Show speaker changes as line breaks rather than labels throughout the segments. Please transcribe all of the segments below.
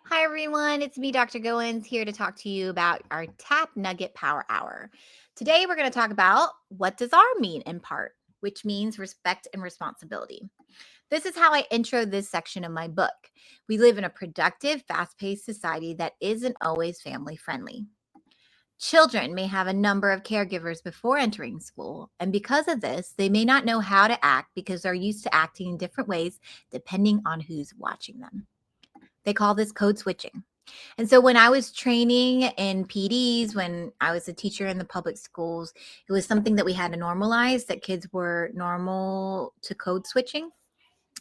Hi, everyone. It's me, Dr. Goins, here to talk to you about our Tap Nugget Power Hour. Today, we're going to talk about what does R mean in part, which means respect and responsibility. This is how I intro this section of my book. We live in a productive, fast paced society that isn't always family friendly. Children may have a number of caregivers before entering school, and because of this, they may not know how to act because they're used to acting in different ways depending on who's watching them. They call this code switching. And so when I was training in PDs, when I was a teacher in the public schools, it was something that we had to normalize that kids were normal to code switching.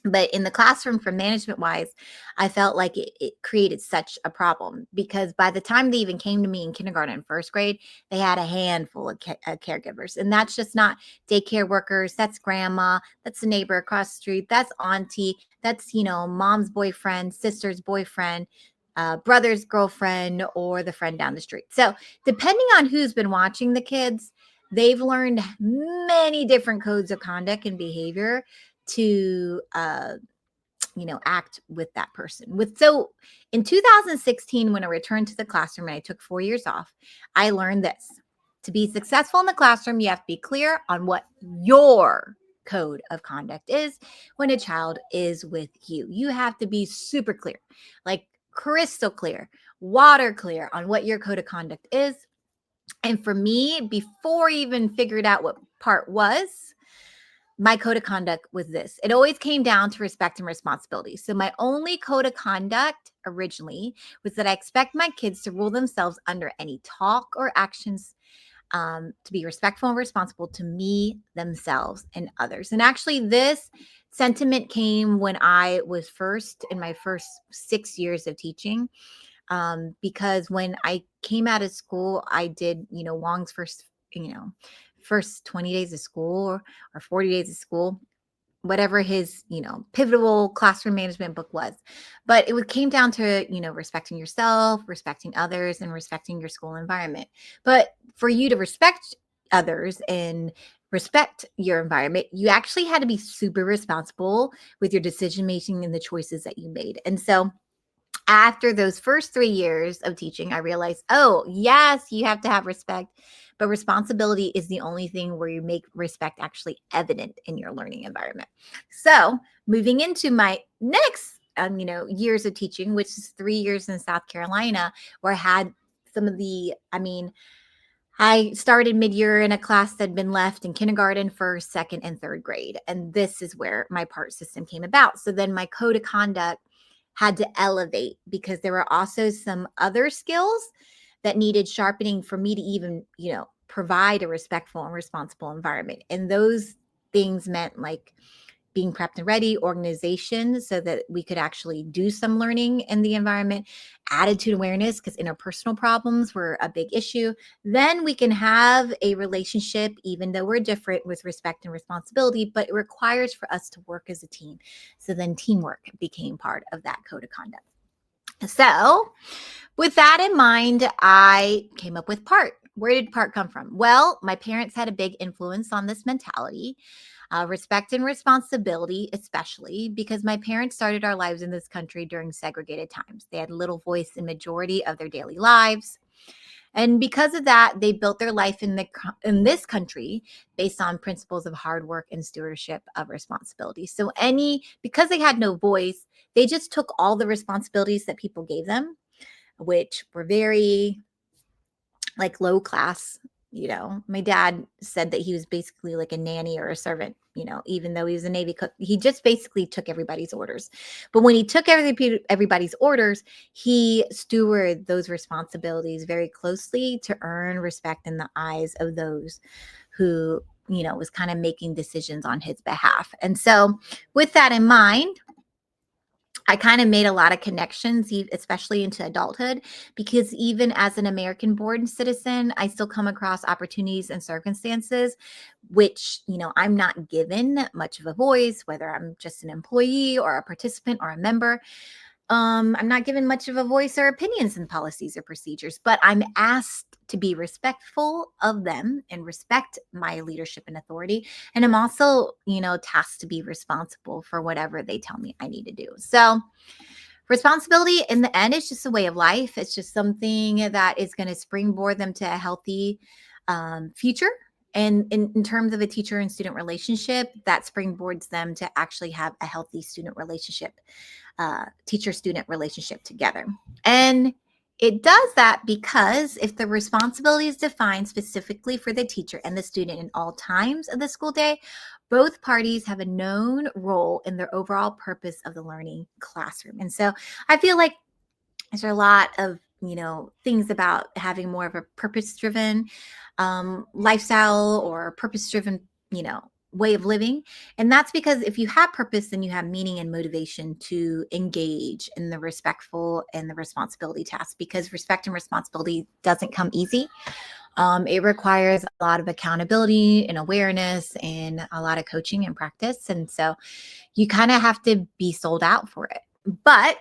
But in the classroom, for management wise, I felt like it created such a problem because by the time they even came to me in kindergarten and first grade, they had a handful of caregivers. And that's just not daycare workers. That's grandma. That's the neighbor across the street. That's auntie. That's, mom's boyfriend, sister's boyfriend, brother's girlfriend, or the friend down the street. So depending on who's been watching the kids, they've learned many different codes of conduct and behavior to act with that person. So in 2016, when I returned to the classroom and I took 4 years off, I learned this: to be successful in the classroom, you have to be clear on what your code of conduct is. When a child is with you have to be super clear, like crystal clear, water clear on what your code of conduct is. And for me, before I even figured out what part was, my code of conduct was this: it always came down to respect and responsibility. So my only code of conduct originally was that I expect my kids to rule themselves under any talk or actions, to be respectful and responsible to me, themselves, and others. And actually, this sentiment came when I was in my first 6 years of teaching, because when I came out of school, I did, Wong's first 20 days of school or 40 days of school, whatever his, pivotal classroom management book was. But came down to, respecting yourself, respecting others, and respecting your school environment. But for you to respect others and respect your environment, you actually had to be super responsible with your decision making and the choices that you made. And so after those first 3 years of teaching, I realized, oh, yes, you have to have respect, but responsibility is the only thing where you make respect actually evident in your learning environment. So moving into my next, years of teaching, which is 3 years in South Carolina, where I had I started mid-year in a class that had been left in kindergarten, first, second, and third grade. And this is where my part system came about. So then my code of conduct had to elevate because there were also some other skills that needed sharpening for me to even, provide a respectful and responsible environment. And those things meant like being prepped and ready, organization, so that we could actually do some learning in the environment, attitude awareness, because interpersonal problems were a big issue. Then we can have a relationship, even though we're different, with respect and responsibility, but it requires for us to work as a team. So then teamwork became part of that code of conduct. So with that in mind, I came up with part. Where did part come from? Well, my parents had a big influence on this mentality. Respect and responsibility, especially because my parents started our lives in this country during segregated times. They had little voice in majority of their daily lives. And because of that, they built their life in this country based on principles of hard work and stewardship of responsibility. So because they had no voice, they just took all the responsibilities that people gave them, which were very like low class. My dad said that he was basically like a nanny or a servant, even though he was a Navy cook. He just basically took everybody's orders. But when he took everybody's orders, he stewarded those responsibilities very closely to earn respect in the eyes of those who, was kind of making decisions on his behalf. And so with that in mind, I kind of made a lot of connections, especially into adulthood, because even as an American born citizen, I still come across opportunities and circumstances which, I'm not given much of a voice, whether I'm just an employee or a participant or a member. I'm not given much of a voice or opinions in policies or procedures, but I'm asked to be respectful of them and respect my leadership and authority. And I'm also, tasked to be responsible for whatever they tell me I need to do. So Responsibility in the end is just a way of life. It's just something that is going to springboard them to a healthy future. And in terms of a teacher and student relationship, that springboards them to actually have a healthy student relationship, teacher student relationship together. And it does that because if the responsibility is defined specifically for the teacher and the student in all times of the school day, both parties have a known role in their overall purpose of the learning classroom. And so I feel like there's a lot of things about having more of a purpose-driven lifestyle or purpose-driven way of living. And that's because if you have purpose, then you have meaning and motivation to engage in the respectful and the responsibility task, because respect and responsibility doesn't come easy. It requires a lot of accountability and awareness and a lot of coaching and practice. And so you kind of have to be sold out for it. But,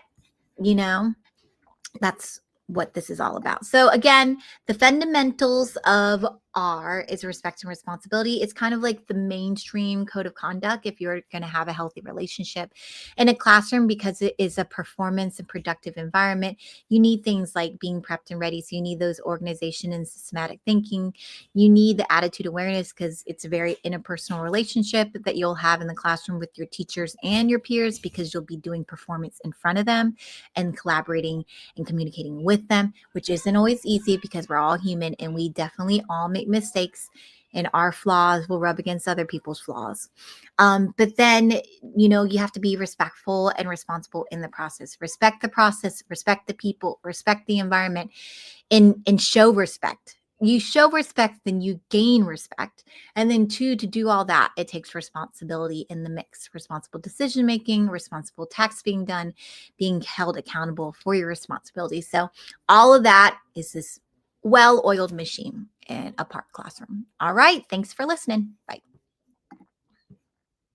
that's what this is all about. So again, the fundamentals of R is respect and responsibility. It's kind of like the mainstream code of conduct if you're going to have a healthy relationship in a classroom, because it is a performance and productive environment. You need things like being prepped and ready. So you need those organization and systematic thinking. You need the attitude awareness, because it's a very interpersonal relationship that you'll have in the classroom with your teachers and your peers, because you'll be doing performance in front of them and collaborating and communicating with them, which isn't always easy because we're all human and we definitely all make mistakes, and our flaws will rub against other people's flaws. But then, you have to be respectful and responsible in the process. Respect the process, respect the people, respect the environment, and show respect. You show respect, then you gain respect. And then two, to do all that, it takes responsibility in the mix. Responsible decision making, responsible tasks being done, being held accountable for your responsibilities. So all of that is this well-oiled machine in a park classroom. All right. Thanks for listening. Bye.